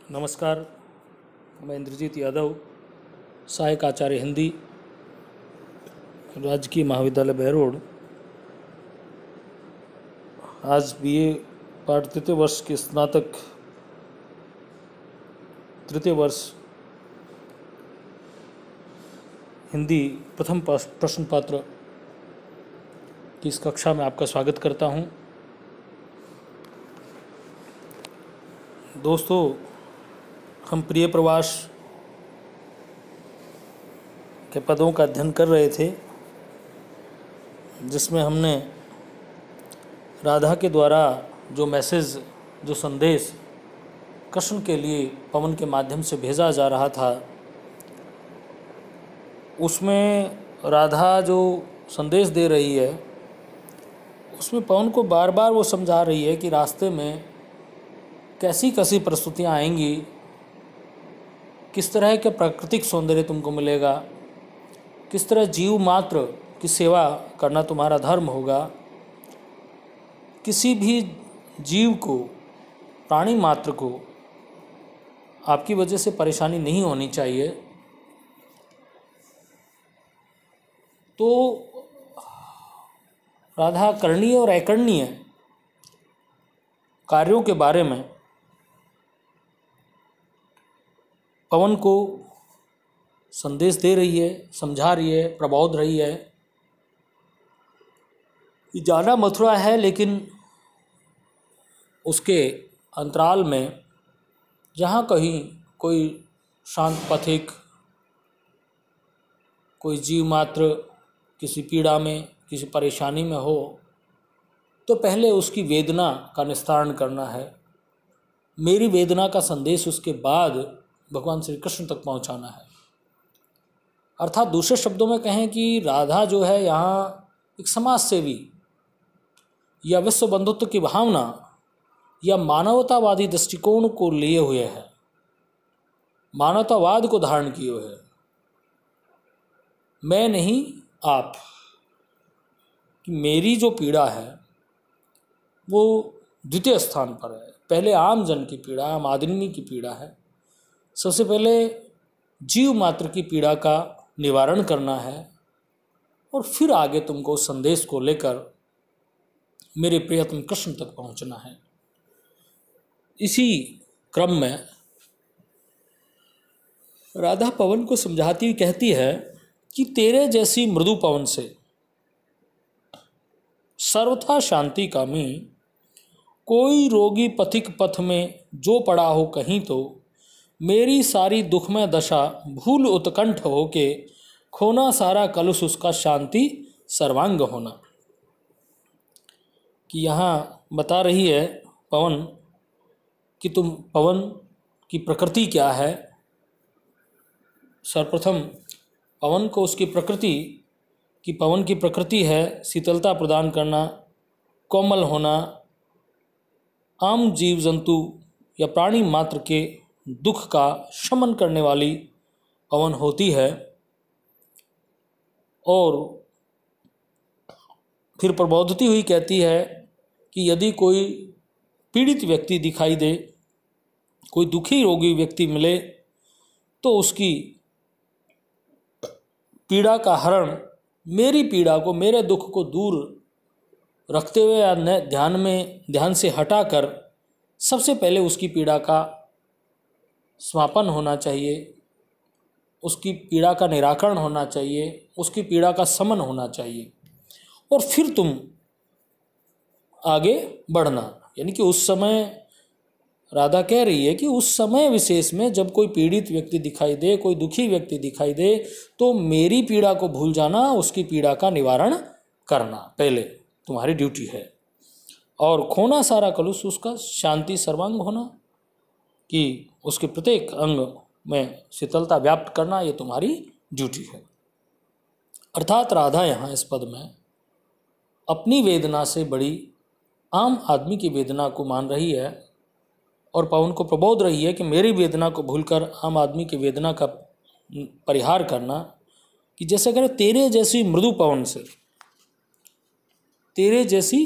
नमस्कार, मैं इंद्रजीत यादव, सहायक आचार्य हिंदी, राजकीय महाविद्यालय बहरोड। आज बीए पाठ तृतीय वर्ष के स्नातक तृतीय वर्ष हिंदी प्रथम प्रश्न पत्र की इस कक्षा में आपका स्वागत करता हूं। दोस्तों, हम प्रिय प्रवास के पदों का अध्ययन कर रहे थे, जिसमें हमने राधा के द्वारा जो संदेश कृष्ण के लिए पवन के माध्यम से भेजा जा रहा था, उसमें राधा जो संदेश दे रही है, उसमें पवन को बार बार वो समझा रही है कि रास्ते में कैसी कैसी परिस्थितियाँ आएंगी, किस तरह के प्राकृतिक सौंदर्य तुमको मिलेगा, किस तरह जीव मात्र की सेवा करना तुम्हारा धर्म होगा। किसी भी जीव को, प्राणी मात्र को आपकी वजह से परेशानी नहीं होनी चाहिए। तो राधा करणीय और अकरणीय कार्यों के बारे में पवन को संदेश दे रही है, समझा रही है, प्रबोध रही है कि जाना मथुरा है, लेकिन उसके अंतराल में जहाँ कहीं कोई शांत पथिक, कोई जीव मात्र किसी पीड़ा में, किसी परेशानी में हो, तो पहले उसकी वेदना का निस्तारण करना है। मेरी वेदना का संदेश उसके बाद भगवान श्री कृष्ण तक पहुंचाना है। अर्थात दूसरे शब्दों में कहें कि राधा जो है यहाँ एक समाज सेवी या विश्व बंधुत्व की भावना या मानवतावादी दृष्टिकोण को लिए हुए है, मानवतावाद को धारण किए हुए है। मैं नहीं, आप, कि मेरी जो पीड़ा है वो द्वितीय स्थान पर है। पहले आम जन की पीड़ा, आम आदमी की पीड़ा है। सबसे पहले जीव मात्र की पीड़ा का निवारण करना है, और फिर आगे तुमको उस संदेश को लेकर मेरे प्रियतम कृष्ण तक पहुंचना है। इसी क्रम में राधा पवन को समझाती हुई कहती है कि तेरे जैसी मृदु पवन से सर्वथा शांति कामी, कोई रोगी पथिक पथ में जो पड़ा हो कहीं, तो मेरी सारी दुखमय दशा भूल उत्कंठ होके खोना सारा कलुष उसका शांति सर्वांग होना। कि यहाँ बता रही है पवन कि तुम, पवन की प्रकृति क्या है। सर्वप्रथम पवन को उसकी प्रकृति, कि पवन की प्रकृति है शीतलता प्रदान करना, कोमल होना, आम जीव जंतु या प्राणी मात्र के दुख का शमन करने वाली पवन होती है। और फिर प्रबोधती हुई कहती है कि यदि कोई पीड़ित व्यक्ति दिखाई दे, कोई दुखी रोगी व्यक्ति मिले, तो उसकी पीड़ा का हरण, मेरी पीड़ा को, मेरे दुख को दूर रखते हुए या ध्यान से हटाकर सबसे पहले उसकी पीड़ा का समापन होना चाहिए, उसकी पीड़ा का निराकरण होना चाहिए, उसकी पीड़ा का शमन होना चाहिए, और फिर तुम आगे बढ़ना। यानी कि उस समय राधा कह रही है कि उस समय विशेष में जब कोई पीड़ित व्यक्ति दिखाई दे, कोई दुखी व्यक्ति दिखाई दे, तो मेरी पीड़ा को भूल जाना, उसकी पीड़ा का निवारण करना पहले तुम्हारी ड्यूटी है। और खोना सारा कलुष उसका शांति सर्वांग होना, कि उसके प्रत्येक अंग में शीतलता व्याप्त करना, ये तुम्हारी ड्यूटी है। अर्थात राधा यहाँ इस पद में अपनी वेदना से बड़ी आम आदमी की वेदना को मान रही है, और पवन को प्रबोध रही है कि मेरी वेदना को भूलकर आम आदमी की वेदना का परिहार करना। कि जैसे करें तेरे जैसी मृदु पवन से, तेरे जैसी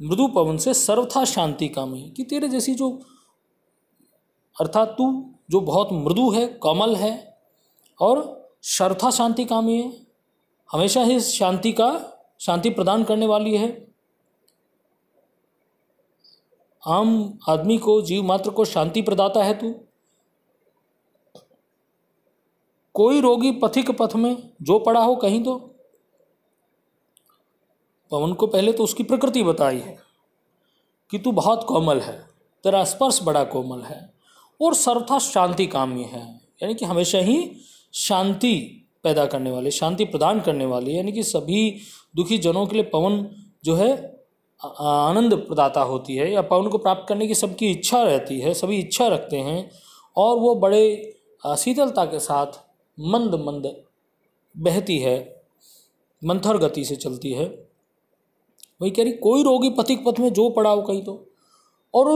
मृदु पवन से सर्वथा शांति कामी, कि तेरे जैसी जो अर्थात तू जो बहुत मृदु है, कोमल है और सर्वथा शांति कामी है, हमेशा ही शांति प्रदान करने वाली है। आम आदमी को, जीव मात्र को शांति प्रदाता है तू। कोई रोगी पथिक पथ में जो पड़ा हो कहीं, तो पवन को पहले तो उसकी प्रकृति बताई है कि तू बहुत कोमल है, तेरा स्पर्श बड़ा कोमल है और सर्वथा शांति कामी है, यानी कि हमेशा ही शांति पैदा करने वाली, शांति प्रदान करने वाली, यानी कि सभी दुखी जनों के लिए पवन जो है आनंद प्रदाता होती है, या पवन को प्राप्त करने की सबकी इच्छा रहती है, सभी इच्छा रखते हैं और वो बड़े शीतलता के साथ मंद मंद बहती है, मंथर गति से चलती है। वही कह रही, कोई रोगी पथिक पथ में जो पड़ा हो कहीं, तो और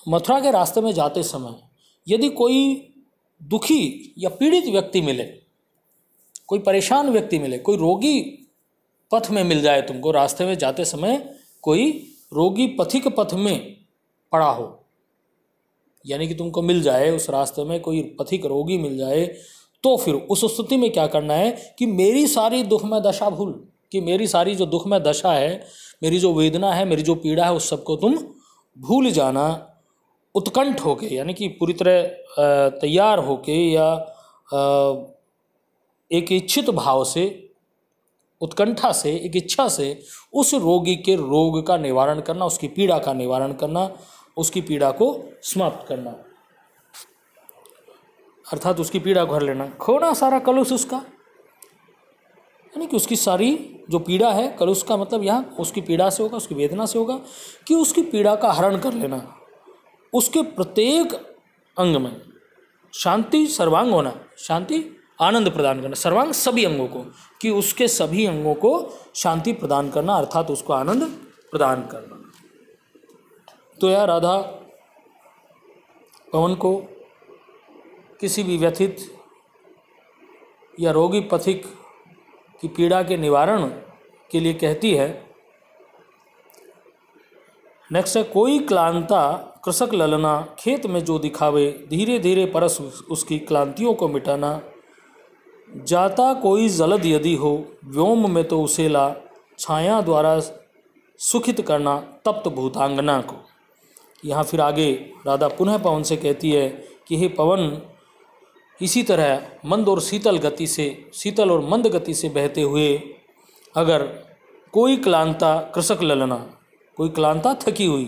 मथुरा के रास्ते में जाते समय यदि कोई दुखी या पीड़ित व्यक्ति मिले, कोई परेशान व्यक्ति मिले, कोई रोगी पथ में मिल जाए तुमको, रास्ते में जाते समय कोई रोगी पथिक पथ में पड़ा हो, यानी कि तुमको मिल जाए उस रास्ते में कोई पथिक रोगी मिल जाए, तो फिर उस स्थिति में क्या करना है कि मेरी सारी दुखमय दशा भूल, कि मेरी सारी जो दुखमय दशा है, मेरी जो वेदना है, मेरी जो पीड़ा है, उस सबको तुम भूल जाना, उत्कंठ होके, यानी कि पूरी तरह तैयार होके या एक इच्छित भाव से, उत्कंठा से, एक इच्छा से उस रोगी के रोग का निवारण करना, उसकी पीड़ा का निवारण करना, उसकी पीड़ा को समाप्त करना, अर्थात उसकी पीड़ा को हर लेना। खोना सारा कलुष उसका, यानी कि उसकी सारी जो पीड़ा है, कलुष का मतलब यहाँ उसकी पीड़ा से होगा, उसकी वेदना से होगा, कि उसकी पीड़ा का हरण कर लेना, उसके प्रत्येक अंग में शांति सर्वांग होना, शांति आनंद प्रदान करना, सर्वांग सभी अंगों को, कि उसके सभी अंगों को शांति प्रदान करना, अर्थात उसको आनंद प्रदान करना। तो यह राधा पवन को किसी भी व्यथित या रोगी पथिक की पीड़ा के निवारण के लिए कहती है। नेक्स्ट है, कोई क्लांता कृषक ललना, खेत में जो दिखावे, धीरे धीरे परस उसकी क्लांतियों को मिटाना, जाता कोई जलद यदि हो, व्योम में तो उसे ला, छाया द्वारा सुखित करना तप्त भूतांगना को। यहाँ फिर आगे राधा पुनः पवन से कहती है कि हे पवन, इसी तरह मंद और शीतल गति से, शीतल और मंद गति से बहते हुए अगर कोई क्लांता कृषक ललना, कोई क्लांता थकी हुई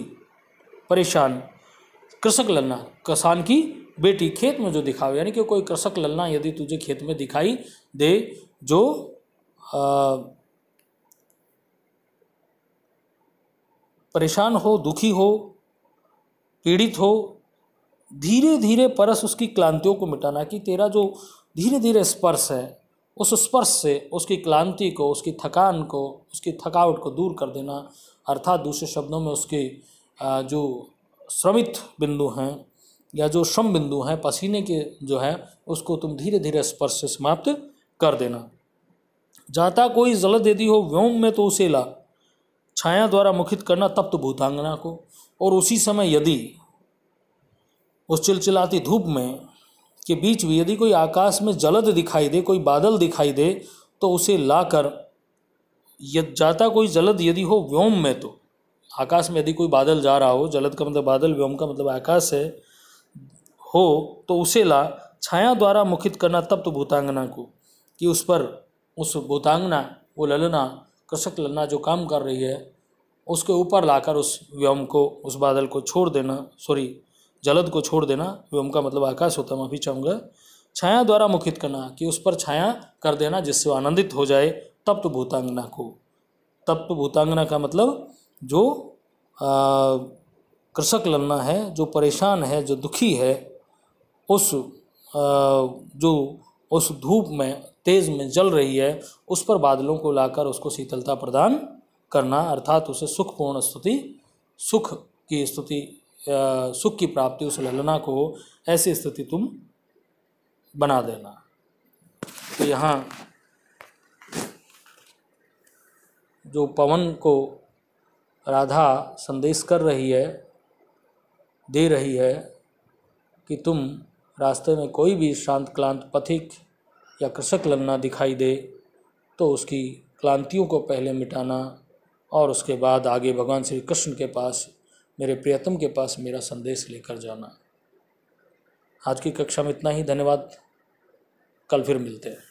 परेशान, कृषक ललना किसान की बेटी खेत में जो दिखावे, यानी कि कोई कृषक ललना यदि तुझे खेत में दिखाई दे, जो परेशान हो, दुखी हो, पीड़ित हो, धीरे धीरे परस उसकी क्लांतियों को मिटाना, कि तेरा जो धीरे धीरे स्पर्श है, उस स्पर्श से उसकी क्लांति को, उसकी थकान को, उसकी थकावट को दूर कर देना, अर्थात दूसरे शब्दों में उसके जो श्रमित बिंदु हैं या जो श्रम बिंदु हैं, पसीने के जो है, उसको तुम धीरे धीरे स्पर्श से समाप्त कर देना। जाता कोई जलद यदि हो, व्योम में तो उसे ला, छाया द्वारा मुखित करना तप्त भूतांगना को। और उसी समय यदि उस चिलचिलाती धूप में के बीच भी यदि कोई आकाश में जलद दिखाई दे, कोई बादल दिखाई दे, तो उसे लाकर, जाता कोई जलद यदि हो व्योम में, तो आकाश में यदि कोई बादल जा रहा हो, जलद का मतलब बादल, व्योम का मतलब आकाश है, हो, तो उसे ला, छाया द्वारा मुखित करना तप्त भूतांगना को, कि उस पर, उस भूतांगना, वो ललना, कृषक ललना जो काम कर रही है, उसके ऊपर लाकर उस व्योम को, उस बादल को छोड़ देना, जलद को छोड़ देना, व्योम का मतलब आकाश होता, माफी चाहूँगा, छाया द्वारा मुखित करना, कि उस पर छाया कर देना जिससे वो आनंदित हो जाए, तप्त भूतांगना को। तप्त भूतांगना का मतलब जो कृषक ललना है, जो परेशान है, जो दुखी है, जो उस धूप में तेज में जल रही है, उस पर बादलों को लाकर उसको शीतलता प्रदान करना, अर्थात उसे सुखपूर्ण स्तुति, सुख की प्राप्ति उस ललना को ऐसी स्थिति तुम बना देना। तो यहाँ जो पवन को राधा संदेश कर रही है, दे रही है, कि तुम रास्ते में कोई भी शांत क्लांत पथिक या कृषक लगना दिखाई दे तो उसकी क्लांतियों को पहले मिटाना और उसके बाद आगे भगवान श्री कृष्ण के पास, मेरे प्रियतम के पास मेरा संदेश लेकर जाना। आज की कक्षा में इतना ही। धन्यवाद। कल फिर मिलते हैं।